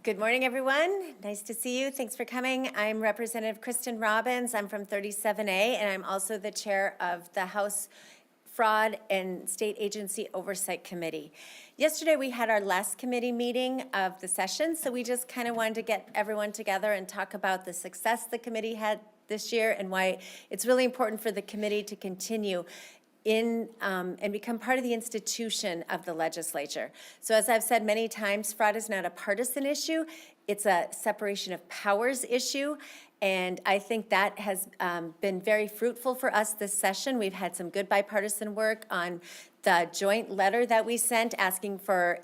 Good morning, everyone. Nice to see you. Thanks for coming. I'm Representative Kristen Robbins. I'm from 37A, and I'm also the chair of the House Fraud and State Agency Oversight Committee. Yesterday, we had our last committee meeting of the session, so we just kind of wanted to get everyone together and talk about the success the committee had this year and why it's really important for the committee to continue and become part of the institution of the legislature. So as I've said many times, fraud is not a partisan issue. It's a separation of powers issue. And I think that has been very fruitful for us this session. We've had some good bipartisan work on the joint letter that we sent asking for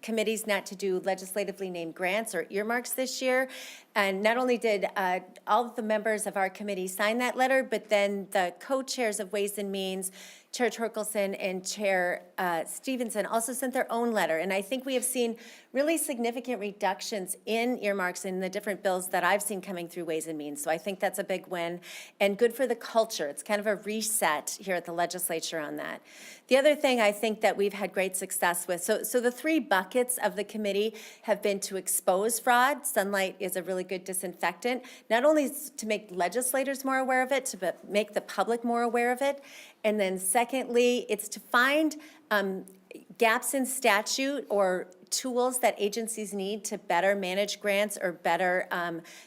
committees not to do legislatively named grants or earmarks this year. And not only did all of the members of our committee sign that letter, but then the co-chairs of Ways and Means, Chair Torkelson and Chair Stevenson, also sent their own letter. And I think we have seen really significant reductions in earmarks in the different bills that I've seen coming through Ways and Means. So I think that's a big win and good for the culture. It's kind of a reset here at the legislature on that. The other thing I think that we've had great success with, so the three buckets of the committee have been to expose fraud. Sunlight is a really good disinfectant, not only to make legislators more aware of it, but make the public more aware of it. And then secondly, it's to find gaps in statute or tools that agencies need to better manage grants or better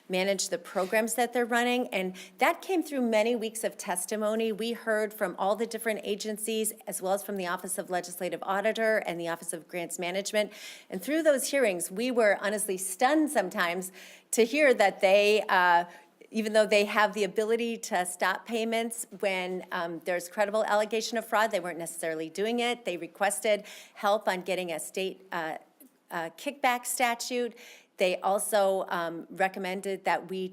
manage the programs that they're running. And that came through many weeks of testimony. We heard from all the different agencies, as well as from the Office of Legislative Auditor and the Office of Grants Management. And through those hearings, we were honestly stunned sometimes to hear that they, even though they have the ability to stop payments when there's credible allegation of fraud, they weren't necessarily doing it. They requested help on getting a state kickback statute. They also recommended that we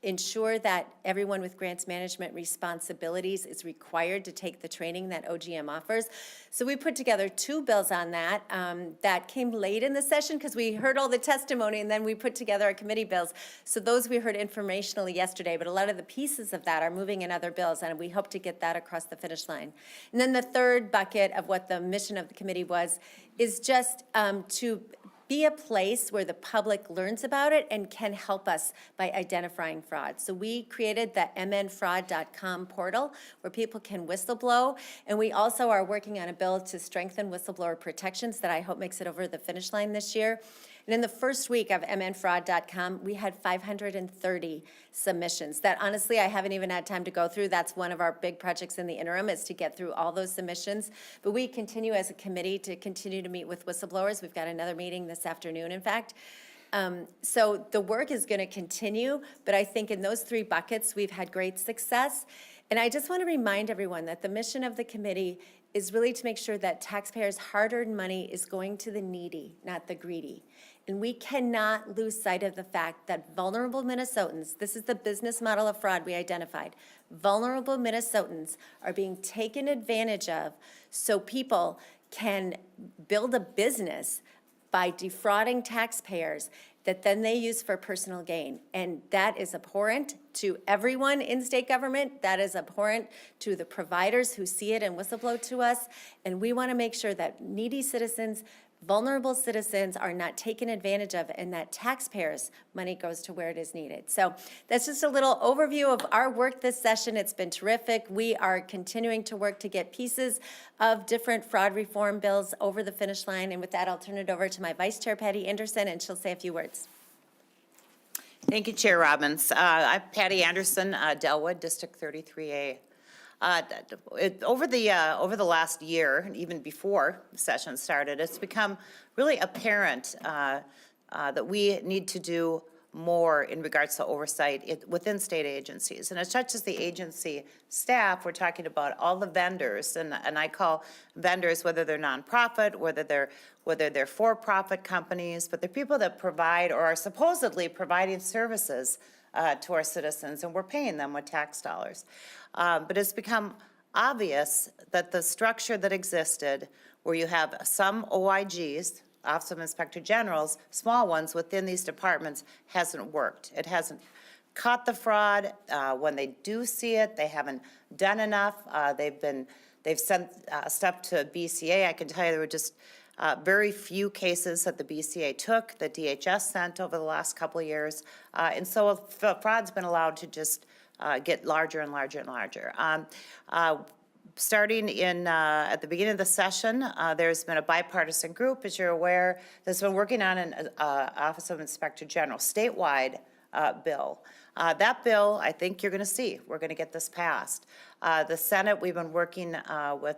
ensure that everyone with grants management responsibilities is required to take the training that OGM offers. So we put together two bills on that. That came late in the session because we heard all the testimony and then we put together our committee bills. So those we heard informationally yesterday, but a lot of the pieces of that are moving in other bills and we hope to get that across the finish line. And then the third bucket of what the mission of the committee was is just to be a place where the public learns about it and can help us by identifying fraud. So we created the mnfraud.com portal where people can whistleblow, and we also are working on a bill to strengthen whistleblower protections that I hope makes it over the finish line this year. And in the first week of mnfraud.com, we had 530 submissions that honestly I haven't even had time to go through. That's one of our big projects in the interim is to get through all those submissions. But we continue as a committee to continue to meet with whistleblowers. We've got another meeting this afternoon, in fact. So the work is going to continue, but I think in those three buckets we've had great success. And I just want to remind everyone that the mission of the committee is really to make sure that taxpayers' hard-earned money is going to the needy, not the greedy. And we cannot lose sight of the fact that vulnerable Minnesotans, this is the business model of fraud we identified, vulnerable Minnesotans are being taken advantage of so people can build a business by defrauding taxpayers that then they use for personal gain. And that is abhorrent to everyone in state government. That is abhorrent to the providers who see it and whistleblow to us. And we want to make sure that needy citizens, vulnerable citizens are not taken advantage of and that taxpayers' money goes to where it is needed. So that's just a little overview of our work this session. It's been terrific. We are continuing to work to get pieces of different fraud reform bills over the finish line. And with that, I'll turn it over to my Vice Chair, Patty Anderson, and she'll say a few words. Thank you, Chair Robbins. I'm Patty Anderson, Delwood, District 33A. Over the last year, and even before the session started, it's become really apparent that we need to do more in regards to oversight within state agencies. And it's not just the agency staff, we're talking about all the vendors, and I call vendors whether they're nonprofit, whether they're for-profit companies, but they're people that provide or are supposedly providing services to our citizens, and we're paying them with tax dollars. But it's become obvious that the structure that existed, where you have some OIGs, Office of Inspector Generals, small ones within these departments, hasn't worked. It hasn't caught the fraud. When they do see it, they haven't done enough. They've sent stuff to BCA. I can tell you there were just very few cases that the BCA took, that DHS sent over the last couple of years. And so fraud's been allowed to just get larger and larger and larger. Starting at the beginning of the session, there's been a bipartisan group, as you're aware, that's been working on an Office of Inspector General statewide bill. That bill, I think you're going to see. We're going to get this passed. The Senate, we've been working with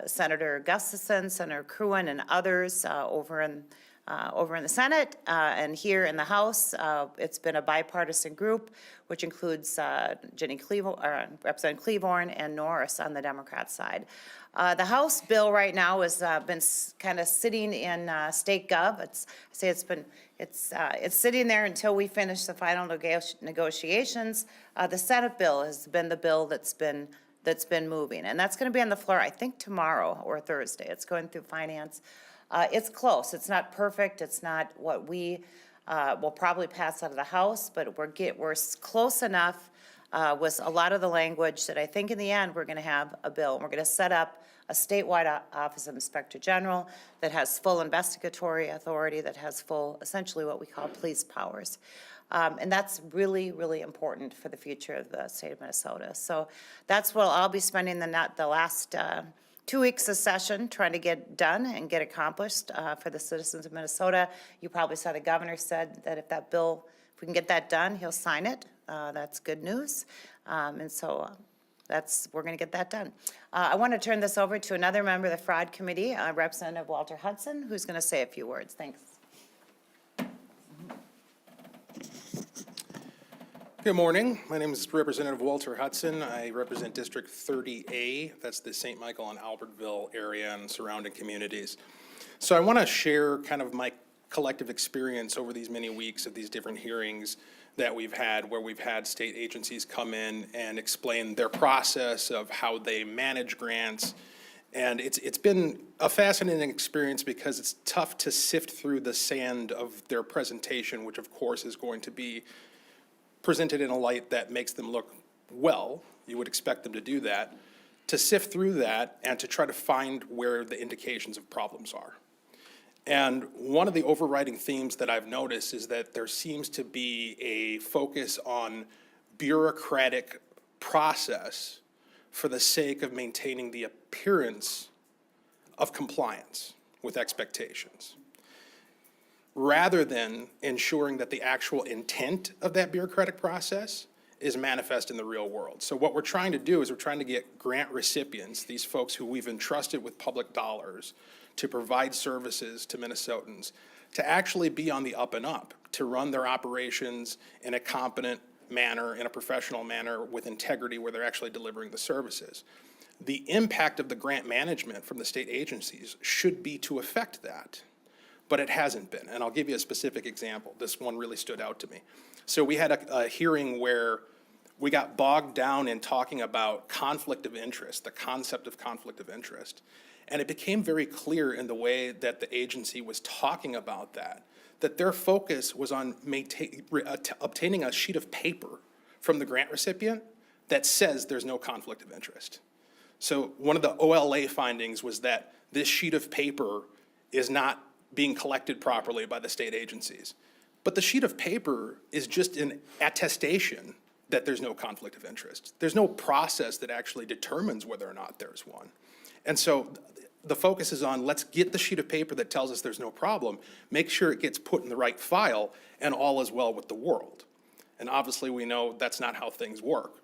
Senator Gustafson, Senator Cruin, and others over in the Senate and here in the House. It's been a bipartisan group, which includes Representative Cleavorn and Norris on the Democrat side. The House bill right now has been kind of sitting in State Gov. It's sitting there until we finish the final negotiations. The Senate bill has been the bill that's been moving, and that's going to be on the floor, I think, tomorrow or Thursday. It's going through finance. It's close. It's not perfect. It's not what we will probably pass out of the House, but we're close enough with a lot of the language that I think in the end we're going to have a bill. And we're going to set up a statewide Office of Inspector General that has full investigatory authority, that has full, essentially what we call police powers. And that's really, really important for the future of the state of Minnesota. So that's what I'll be spending the last 2 weeks of session trying to get done and get accomplished for the citizens of Minnesota. You probably saw the governor said that if we can get that done, he'll sign it. That's good news. And so we're going to get that done. I want to turn this over to another member of the Fraud Committee, Representative Walter Hudson, who's going to say a few words. Thanks. Good morning. My name is Representative Walter Hudson. I represent District 30A. That's the St. Michael and Albertville area and surrounding communities. So I want to share kind of my collective experience over these many weeks of these different hearings that we've had, where we've had state agencies come in and explain their process of how they manage grants. And it's been a fascinating experience because it's tough to sift through the sand of their presentation, which of course is going to be presented in a light that makes them look well. You would expect them to do that, to sift through that and to try to find where the indications of problems are. And one of the overriding themes that I've noticed is that there seems to be a focus on bureaucratic process for the sake of maintaining the appearance of compliance with expectations, rather than ensuring that the actual intent of that bureaucratic process is manifest in the real world. So what we're trying to do is we're trying to get grant recipients, these folks who we've entrusted with public dollars to provide services to Minnesotans, to actually be on the up and up, to run their operations in a competent manner, in a professional manner, with integrity, where they're actually delivering the services. The impact of the grant management from the state agencies should be to affect that, but it hasn't been. And I'll give you a specific example. This one really stood out to me. So we had a hearing where we got bogged down in talking about conflict of interest, the concept of conflict of interest. And it became very clear in the way that the agency was talking about that their focus was on obtaining a sheet of paper from the grant recipient that says there's no conflict of interest. So one of the OLA findings was that this sheet of paper is not being collected properly by the state agencies. But the sheet of paper is just an attestation that there's no conflict of interest. There's no process that actually determines whether or not there's one. And so the focus is on, let's get the sheet of paper that tells us there's no problem, make sure it gets put in the right file, and all is well with the world. And obviously we know that's not how things work.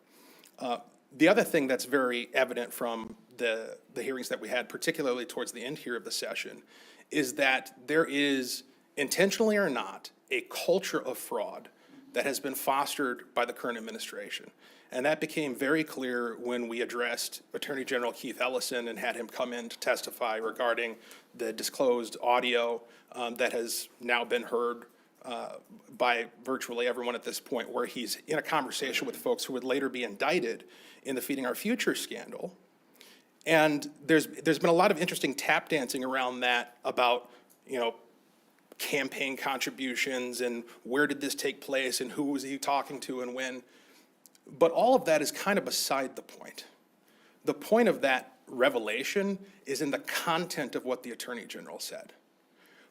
The other thing that's very evident from the hearings that we had, particularly towards the end here of the session, is that there is, intentionally or not, a culture of fraud that has been fostered by the current administration. And that became very clear when we addressed Attorney General Keith Ellison and had him come in to testify regarding the disclosed audio that has now been heard by virtually everyone at this point, where he's in a conversation with folks who would later be indicted in the Feeding Our Future scandal. And there's been a lot of interesting tap dancing around that about, campaign contributions and where did this take place and who was he talking to and when. But all of that is kind of beside the point. The point of that revelation is in the content of what the Attorney General said.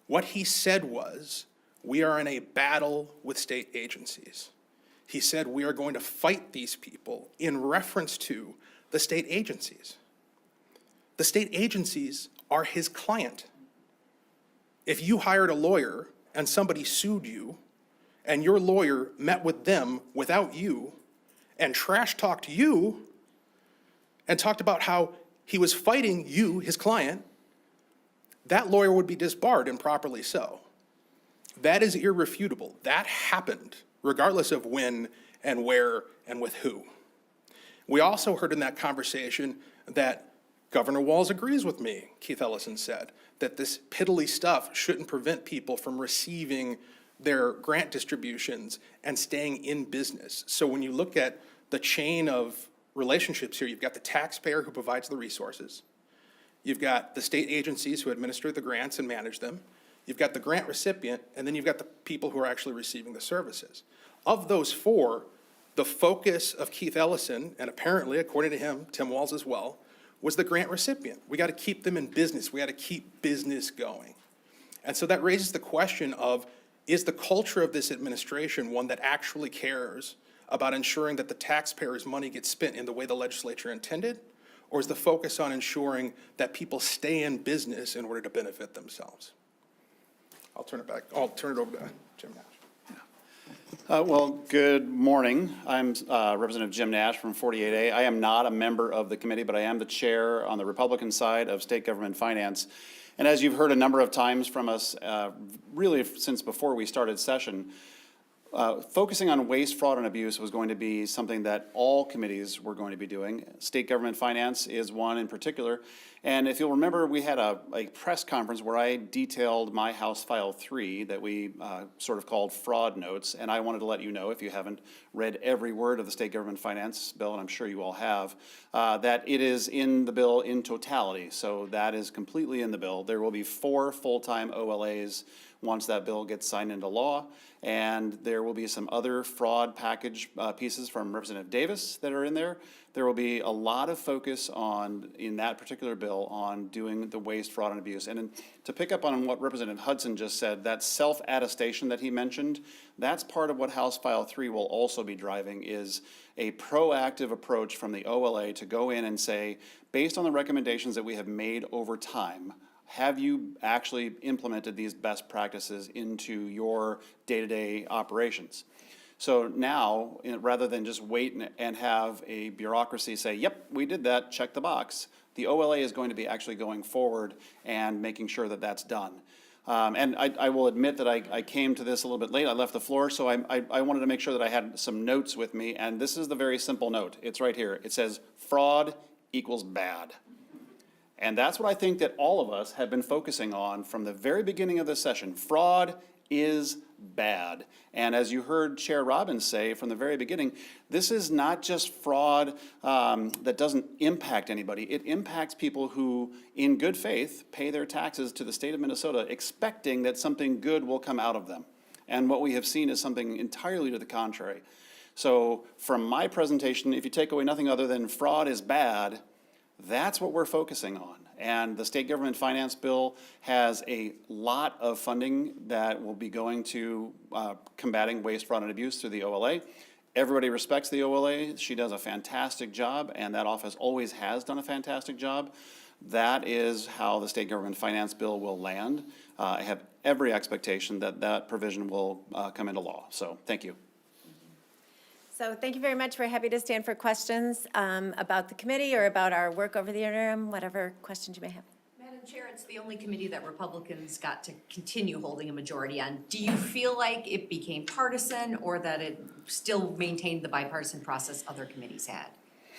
What he said was, we are in a battle with state agencies. He said, we are going to fight these people in reference to the state agencies. The state agencies are his client. If you hired a lawyer and somebody sued you, and your lawyer met with them without you and trash talked you and talked about how he was fighting you, his client, that lawyer would be disbarred, and properly so. That is irrefutable. That happened, regardless of when and where and with who. We also heard in that conversation that Governor Walz agrees with me, Keith Ellison said, that this piddly stuff shouldn't prevent people from receiving their grant distributions and staying in business. So when you look at the chain of relationships here, you've got the taxpayer who provides the resources. You've got the state agencies who administer the grants and manage them. You've got the grant recipient, and then you've got the people who are actually receiving the services. Of those four, the focus of Keith Ellison, and apparently, according to him, Tim Walz as well, was the grant recipient. We got to keep them in business. We got to keep business going. And so that raises the question of, is the culture of this administration one that actually cares about ensuring that the taxpayers' money gets spent in the way the legislature intended? Or is the focus on ensuring that people stay in business in order to benefit themselves? I'll turn it over to Jim Nash. Well, good morning. I'm Representative Jim Nash from 48A. I am not a member of the committee, but I am the chair on the Republican side of State Government Finance. And as you've heard a number of times from us, really since before we started session, focusing on waste, fraud, and abuse was going to be something that all committees were going to be doing. State Government Finance is one in particular. And if you'll remember, we had a press conference where I detailed my House File 3 that we sort of called fraud notes. And I wanted to let you know, if you haven't read every word of the State Government Finance bill, and I'm sure you all have, that it is in the bill in totality. So that is completely in the bill. There will be 4 full-time OLAs once that bill gets signed into law. And there will be some other fraud package pieces from Representative Davis that are in there. There will be a lot of focus on, in that particular bill, on doing the waste, fraud, and abuse. And to pick up on what Representative Hudson just said, that self-attestation that he mentioned, that's part of what House File 3 will also be driving, is a proactive approach from the OLA to go in and say, based on the recommendations that we have made over time, have you actually implemented these best practices into your day-to-day operations? So now, rather than just wait and have a bureaucracy say, yep, we did that, check the box, the OLA is going to be actually going forward and making sure that that's done. And I will admit that I came to this a little bit late. I left the floor, so I wanted to make sure that I had some notes with me, and this is the very simple note. It's right here. It says, fraud equals bad. And that's what I think that all of us have been focusing on from the very beginning of this session. Fraud is bad. And as you heard Chair Robbins say from the very beginning, this is not just fraud that doesn't impact anybody. It impacts people who, in good faith, pay their taxes to the state of Minnesota expecting that something good will come out of them. And what we have seen is something entirely to the contrary. So from my presentation, if you take away nothing other than fraud is bad, that's what we're focusing on. And the State Government Finance Bill has a lot of funding that will be going to combating waste, fraud, and abuse through the OLA. Everybody respects the OLA. She does a fantastic job, and that office always has done a fantastic job. That is how the State Government Finance Bill will land. I have every expectation that that provision will come into law. So thank you. So thank you very much. We're happy to stand for questions about the committee or about our work over the interim, whatever questions you may have. Madam Chair, it's the only committee that Republicans got to continue holding a majority on. Do you feel like it became partisan or that it still maintained the bipartisan process other committees had?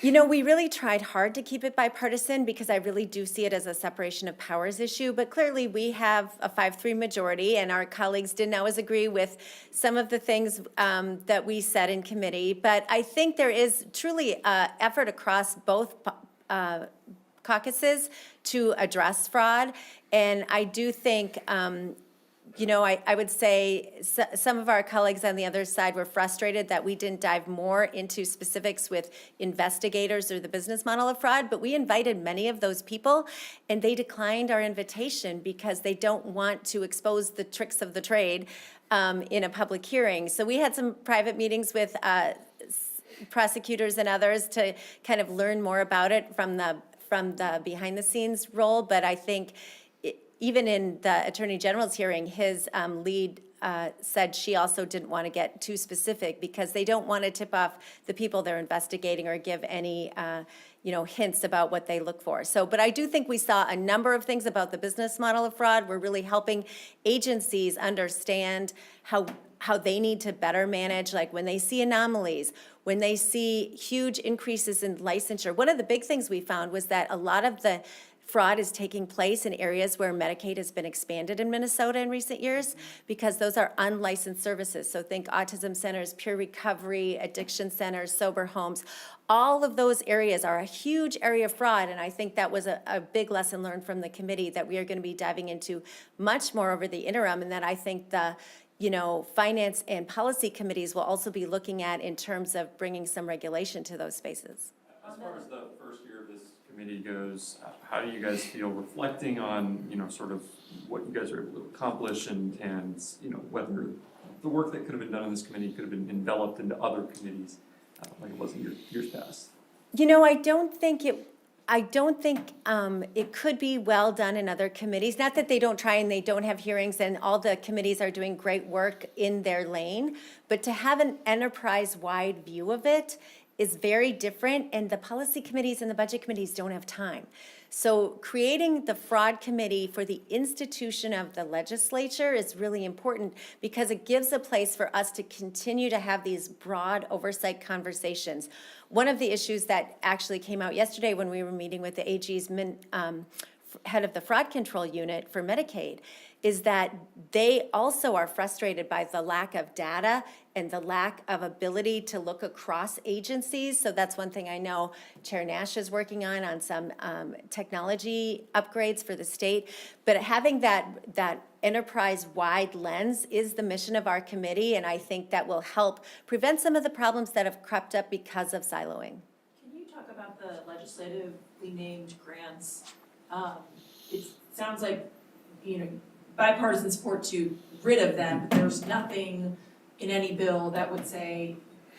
You know, we really tried hard to keep it bipartisan because I really do see it as a separation of powers issue. But clearly, we have a 5-3 majority, and our colleagues didn't always agree with some of the things that we said in committee. But I think there is truly effort across both caucuses to address fraud. And I do think I would say some of our colleagues on the other side were frustrated that we didn't dive more into specifics with investigators or the business model of fraud, but we invited many of those people, and they declined our invitation because they don't want to expose the tricks of the trade in a public hearing. So we had some private meetings with prosecutors and others to kind of learn more about it from the behind-the-scenes role, but I think even in the Attorney General's hearing, his lead said she also didn't want to get too specific because they don't want to tip off the people they're investigating or give any, hints about what they look for. So, but I do think we saw a number of things about the business model of fraud. We're really helping agencies understand how they need to better manage, like when they see anomalies, when they see huge increases in licensure. One of the big things we found was that a lot of the fraud is taking place in areas where Medicaid has been expanded in Minnesota in recent years because those are unlicensed services. So think autism centers, peer recovery, addiction centers, sober homes. All of those areas are a huge area of fraud, and I think that was a big lesson learned from the committee that we are going to be diving into much more over the interim, and that I think the finance and policy committees will also be looking at in terms of bringing some regulation to those spaces. As far as the first year of this committee goes, how do you guys feel reflecting on, sort of what you guys are able to accomplish and whether the work that could have been done in this committee could have been enveloped into other committees like it was in years past? I don't think it could be well done in other committees. Not that they don't try and they don't have hearings, and all the committees are doing great work in their lane, but to have an enterprise-wide view of it is very different, and the policy committees and the budget committees don't have time. So creating the fraud committee for the institution of the legislature is really important because it gives a place for us to continue to have these broad oversight conversations. One of the issues that actually came out yesterday when we were meeting with the AG's head of the fraud control unit for Medicaid is that they also are frustrated by the lack of data and the lack of ability to look across agencies. So that's one thing I know Chair Nash is working on some technology upgrades for the state. But having that enterprise-wide lens is the mission of our committee, and I think that will help prevent some of the problems that have crept up because of siloing. Can you talk about the legislatively named grants? It sounds like, bipartisan support to rid of them, but there's nothing in any bill that would say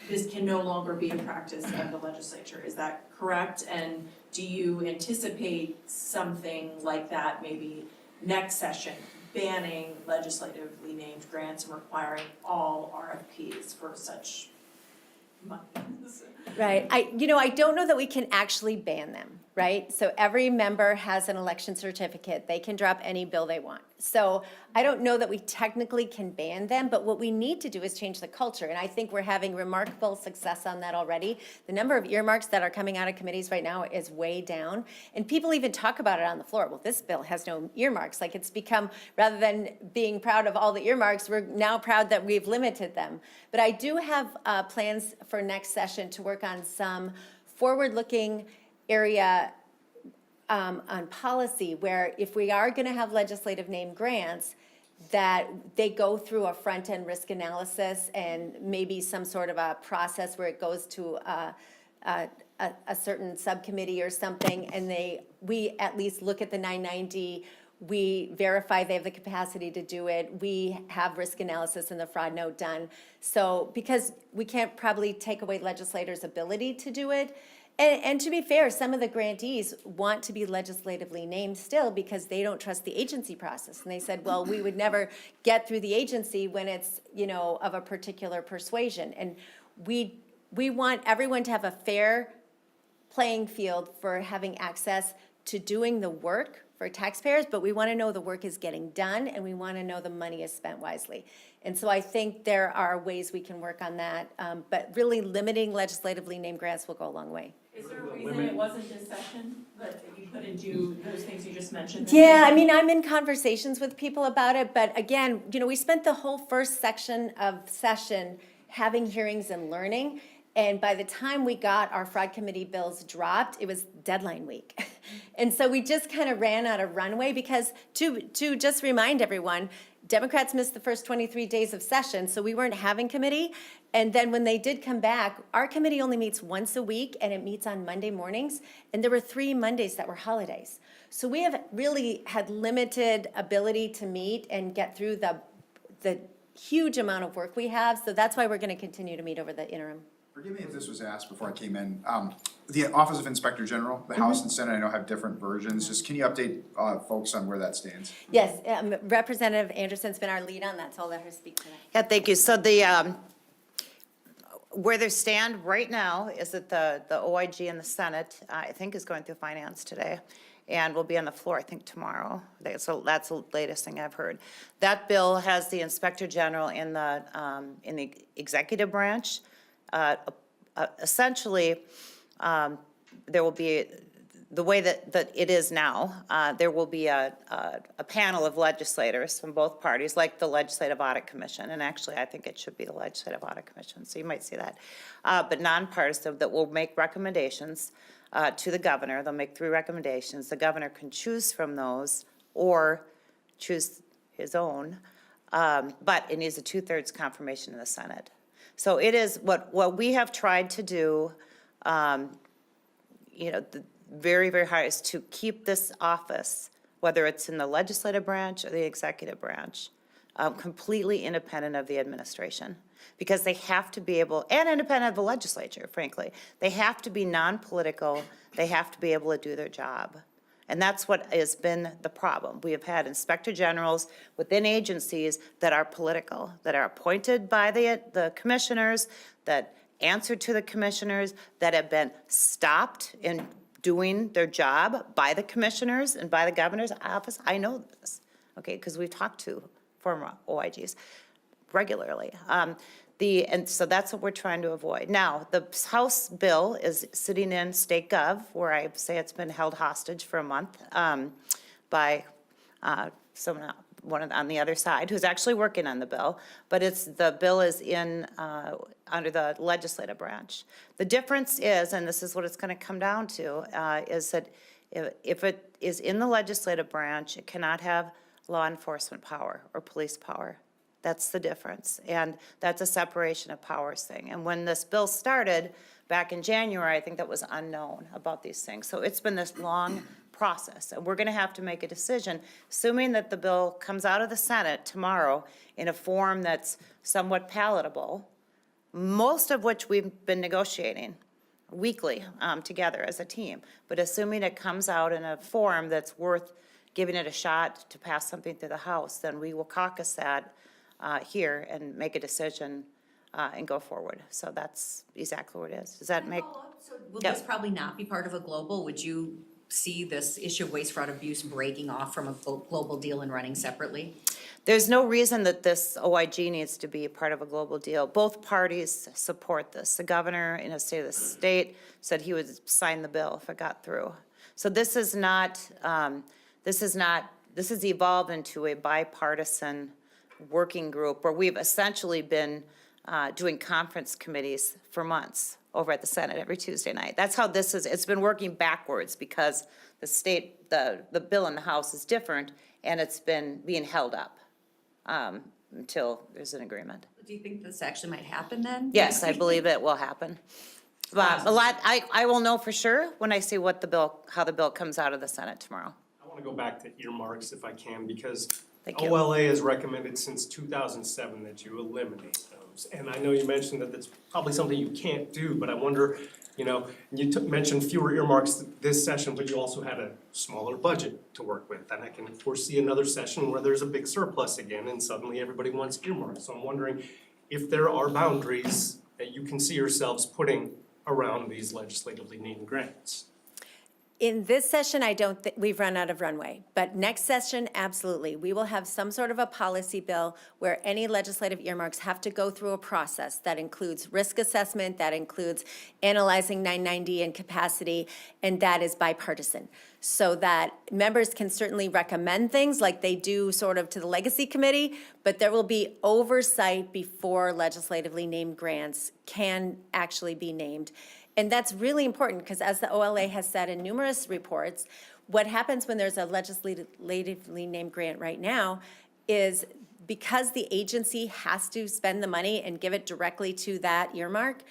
this can no longer be a practice of the legislature. Is that correct? And do you anticipate something like that maybe next session, banning legislatively named grants and requiring all RFPs for such money? Right. I don't know that we can actually ban them, right? So every member has an election certificate. They can drop any bill they want. So I don't know that we technically can ban them, but what we need to do is change the culture. And I think we're having remarkable success on that already. The number of earmarks that are coming out of committees right now is way down. And people even talk about it on the floor. Well, this bill has no earmarks. Like it's become, rather than being proud of all the earmarks, we're now proud that we've limited them. But I do have plans for next session to work on some forward-looking area on policy where if we are going to have legislative named grants, that they go through a front-end risk analysis and maybe some sort of a process where it goes to a certain subcommittee or something, and we at least look at the 990, we verify they have the capacity to do it, we have risk analysis and the fraud note done. So, because we can't probably take away legislators' ability to do it, and to be fair, some of the grantees want to be legislatively named still because they don't trust the agency process. And they said, well, we would never get through the agency when it's, of a particular persuasion. And we want everyone to have a fair playing field for having access to doing the work for taxpayers, but we want to know the work is getting done and we want to know the money is spent wisely. And so I think there are ways we can work on that, but really limiting legislatively named grants will go a long way. Is there a reason it wasn't this session, that you couldn't do those things you just mentioned? Yeah, I'm in conversations with people about it, but again, we spent the whole first section of session having hearings and learning, and by the time we got our fraud committee bills dropped, it was deadline week. And so we just kind of ran out of runway because to just remind everyone, Democrats missed the first 23 days of session, so we weren't having committee. And then when they did come back, our committee only meets once a week, and it meets on Monday mornings. And there were 3 Mondays that were holidays. So we have really had limited ability to meet and get through the huge amount of work we have. So that's why we're going to continue to meet over the interim. Forgive me if this was asked before I came in. The Office of Inspector General, the House and Senate, I know have different versions. Just can you update folks on where that stands? Yes, Representative Anderson's been our lead on that, so I'll let her speak to that. Yeah, thank you. So the, where they stand right now is that the OIG in the Senate, I think, is going through finance today and will be on the floor, I think, tomorrow. So that's the latest thing I've heard. That bill has the Inspector General in the executive branch. Essentially, there will be, the way that it is now, there will be a panel of legislators from both parties, like the Legislative Audit Commission, and actually, I think it should be the Legislative Audit Commission, so you might see that, but nonpartisan, that will make recommendations to the governor. They'll make 3 recommendations. The governor can choose from those or choose his own, but it needs a 2/3 confirmation in the Senate. So it is what we have tried to do, very, very hard is to keep this office, whether it's in the legislative branch or the executive branch, completely independent of the administration. Because they have to be able, and independent of the legislature, frankly. They have to be non-political. They have to be able to do their job. And that's what has been the problem. We have had inspector generals within agencies that are political, that are appointed by the commissioners, that answer to the commissioners, that have been stopped in doing their job by the commissioners and by the governor's office. I know this, okay, because we've talked to former OIGs regularly. And so that's what we're trying to avoid. Now, the House bill is sitting in State Gov, where I say it's been held hostage for a month by someone, on the other side, who's actually working on the bill. But the bill is in under the legislative branch. The difference is, and this is what it's going to come down to, is that if it is in the legislative branch, it cannot have law enforcement power or police power. That's the difference, and that's a separation of powers thing. And when this bill started back in January, I think that was unknown about these things. So it's been this long process, and we're going to have to make a decision, assuming that the bill comes out of the Senate tomorrow in a form that's somewhat palatable, most of which we've been negotiating weekly together as a team. But assuming it comes out in a form that's worth giving it a shot to pass something through the House, then we will caucus that here and make a decision and go forward. So that's exactly what it is. Does that make? So will this probably not be part of a global? Would you see this issue of waste, fraud, abuse breaking off from a global deal and running separately? There's no reason that this OIG needs to be part of a global deal. Both parties support this. The governor in a state of the state said he would sign the bill if it got through. So this is not, this has evolved into a bipartisan working group where we've essentially been doing conference committees for months over at the Senate every Tuesday night. That's how this is, it's been working backwards because the state, the bill in the House is different and it's been being held up until there's an agreement. Do you think this actually might happen then? Yes, I believe it will happen. But I will know for sure when I see how the bill comes out of the Senate tomorrow. I want to go back to earmarks if I can, because Thank you. OLA has recommended since 2007 that you eliminate those. And I know you mentioned that that's probably something you can't do, but I wonder, you mentioned fewer earmarks this session, but you also had a smaller budget to work with. And I can foresee another session where there's a big surplus again and suddenly everybody wants earmarks. So I'm wondering if there are boundaries that you can see yourselves putting around these legislatively named grants. In this session, I don't think, we've run out of runway, but next session, absolutely. We will have some sort of a policy bill where any legislative earmarks have to go through a process that includes risk assessment, that includes analyzing 990 and capacity, and that is bipartisan. So that members can certainly recommend things like they do sort of to the Legacy Committee, but there will be oversight before legislatively named grants can actually be named. And that's really important because as the OLA has said in numerous reports, what happens when there's a legislatively named grant right now is because the agency has to spend the money and give it directly to that earmark,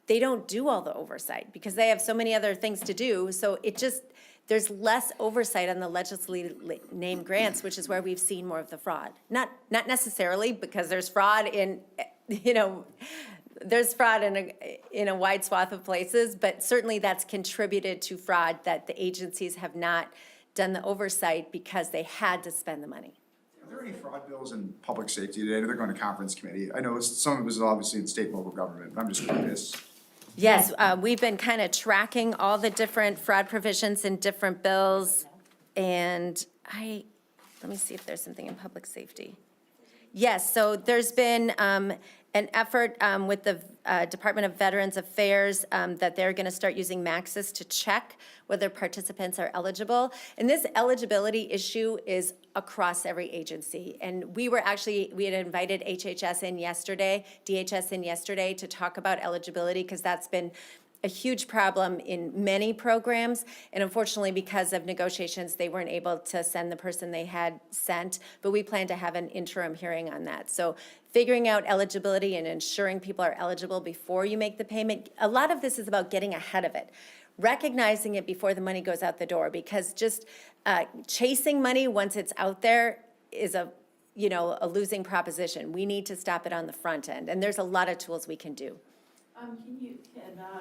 they don't do all the oversight because they have so many other things to do. So it just, there's less oversight on the legislatively named grants, which is where we've seen more of the fraud. Not necessarily because there's fraud in, there's fraud in a wide swath of places, but certainly that's contributed to fraud that the agencies have not done the oversight because they had to spend the money. Are there any fraud bills in public safety today? I know they're going to conference committee. I know some of it was obviously in state and local government, but I'm just curious. Yes, we've been kind of tracking all the different fraud provisions in different bills, and let me see if there's something in public safety. Yes, so there's been an effort with the Department of Veterans Affairs that they're going to start using Maxis to check whether participants are eligible. And this eligibility issue is across every agency. And we had invited DHS in yesterday to talk about eligibility because that's been a huge problem in many programs. And unfortunately, because of negotiations, they weren't able to send the person they had sent, but we plan to have an interim hearing on that. So figuring out eligibility and ensuring people are eligible before you make the payment, a lot of this is about getting ahead of it, recognizing it before the money goes out the door, because just chasing money once it's out there is a losing proposition. We need to stop it on the front end, and there's a lot of tools we can do. Can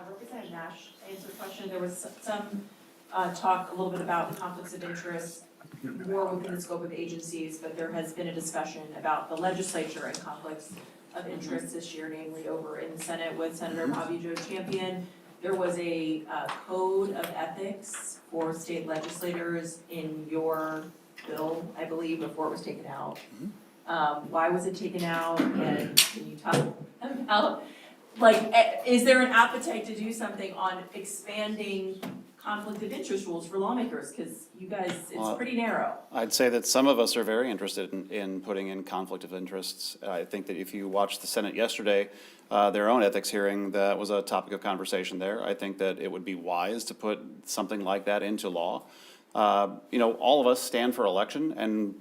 Representative Nash answer the question? There was some talk a little bit about conflicts of interest more within the scope of agencies, but there has been a discussion about the legislature and conflicts of interest this year, namely over in the Senate with Senator Bobby Joe Champion. There was a code of ethics for state legislators in your bill, I believe, before it was taken out. Why was it taken out, and can you talk about, is there an appetite to do something on expanding conflict of interest rules for lawmakers? Because you guys, it's pretty narrow. I'd say that some of us are very interested in putting in conflict of interests. I think that if you watched the Senate yesterday, their own ethics hearing, that was a topic of conversation there. I think that it would be wise to put something like that into law. All of us stand for election, and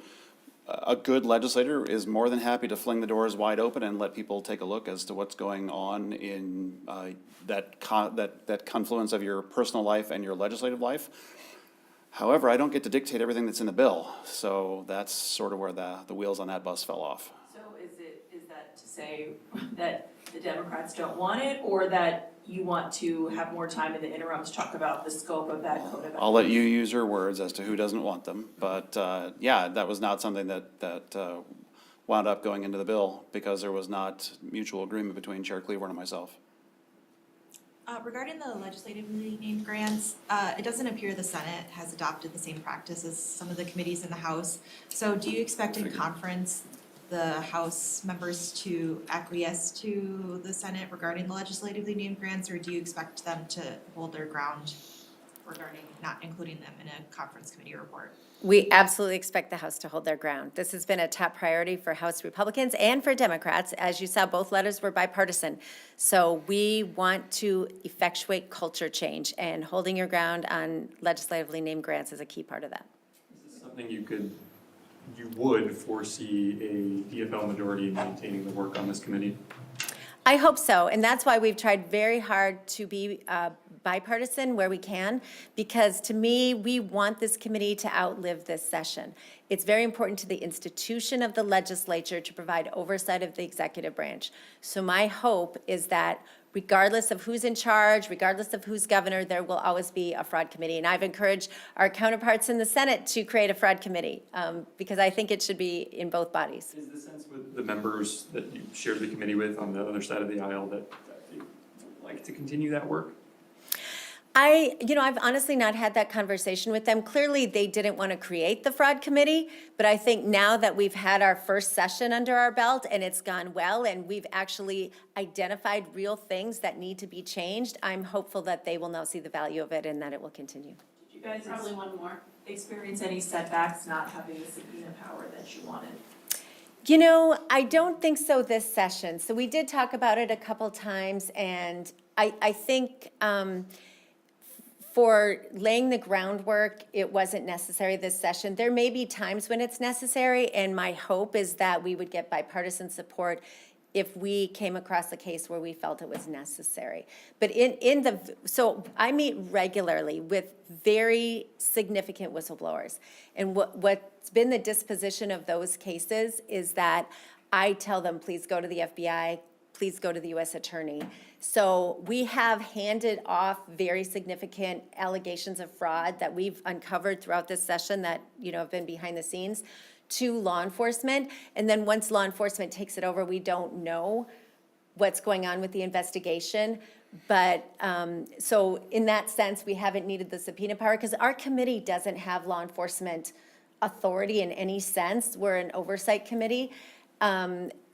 a good legislator is more than happy to fling the doors wide open and let people take a look as to what's going on in that confluence of your personal life and your legislative life. However, I don't get to dictate everything that's in the bill, so that's sort of where the wheels on that bus fell off. So is that to say that the Democrats don't want it, or that you want to have more time in the interim to talk about the scope of that code of ethics? I'll let you use your words as to who doesn't want them, but that was not something that wound up going into the bill because there was not mutual agreement between Chair Cleaver and myself. Regarding the legislatively named grants, it doesn't appear the Senate has adopted the same practice as some of the committees in the House. So do you expect in conference the House members to acquiesce to the Senate regarding the legislatively named grants, or do you expect them to hold their ground regarding not including them in a conference committee report? We absolutely expect the House to hold their ground. This has been a top priority for House Republicans and for Democrats. As you saw, both letters were bipartisan. So we want to effectuate culture change, and holding your ground on legislatively named grants is a key part of that. Is this something you would foresee a DFL majority in maintaining the work on this committee? I hope so, and that's why we've tried very hard to be bipartisan where we can, because to me, we want this committee to outlive this session. It's very important to the institution of the legislature to provide oversight of the executive branch. So my hope is that regardless of who's in charge, regardless of who's governor, there will always be a fraud committee. And I've encouraged our counterparts in the Senate to create a fraud committee because I think it should be in both bodies. Is the sense with the members that you shared the committee with on the other side of the aisle that they would like to continue that work? I've honestly not had that conversation with them. Clearly, they didn't want to create the fraud committee, but I think now that we've had our first session under our belt and it's gone well and we've actually identified real things that need to be changed, I'm hopeful that they will now see the value of it and that it will continue. Did you guys probably one more experience any setbacks not having the subpoena power that you wanted? I don't think so this session. So we did talk about it a couple times, and I think for laying the groundwork, it wasn't necessary this session. There may be times when it's necessary, and my hope is that we would get bipartisan support if we came across a case where we felt it was necessary. But so I meet regularly with very significant whistleblowers. And what's been the disposition of those cases is that I tell them, please go to the FBI, please go to the US Attorney. So we have handed off very significant allegations of fraud that we've uncovered throughout this session that, have been behind the scenes to law enforcement. And then once law enforcement takes it over, we don't know what's going on with the investigation. But so in that sense, we haven't needed the subpoena power because our committee doesn't have law enforcement authority in any sense. We're an oversight committee.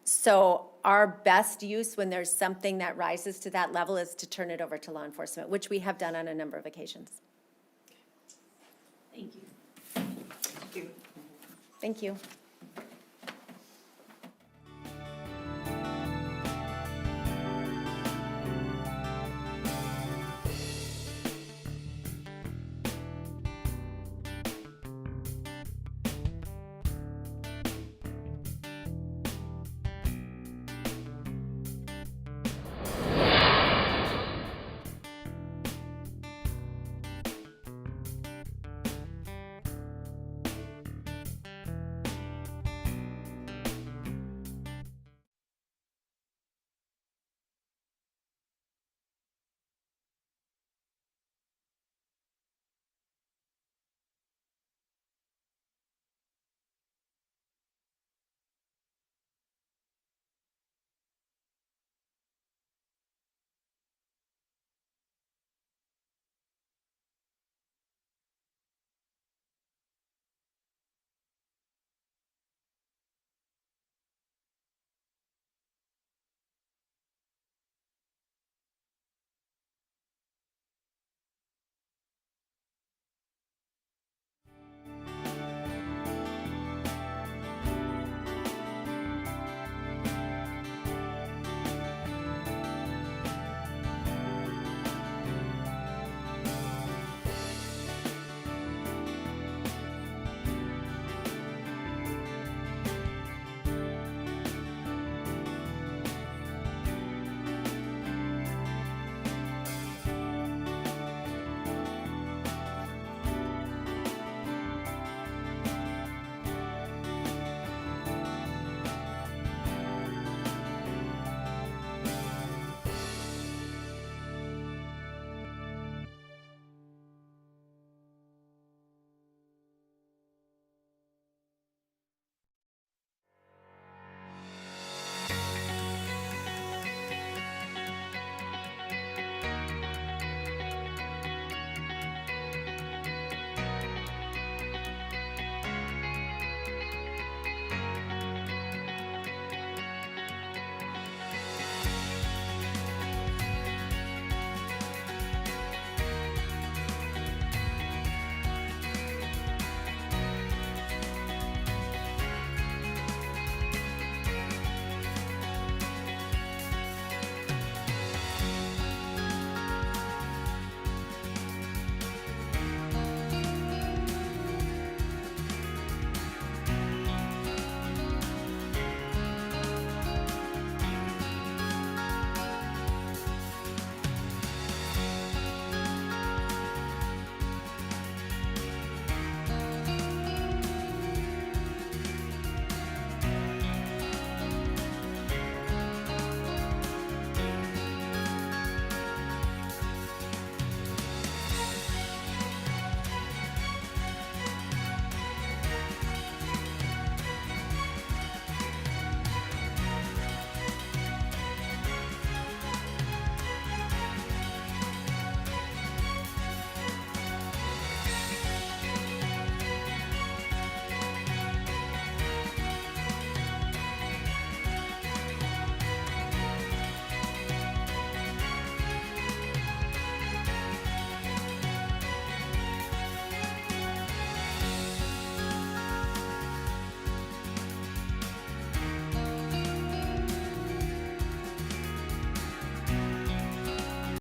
So our best use when there's something that rises to that level is to turn it over to law enforcement, which we have done on a number of occasions. Thank you. Thank you.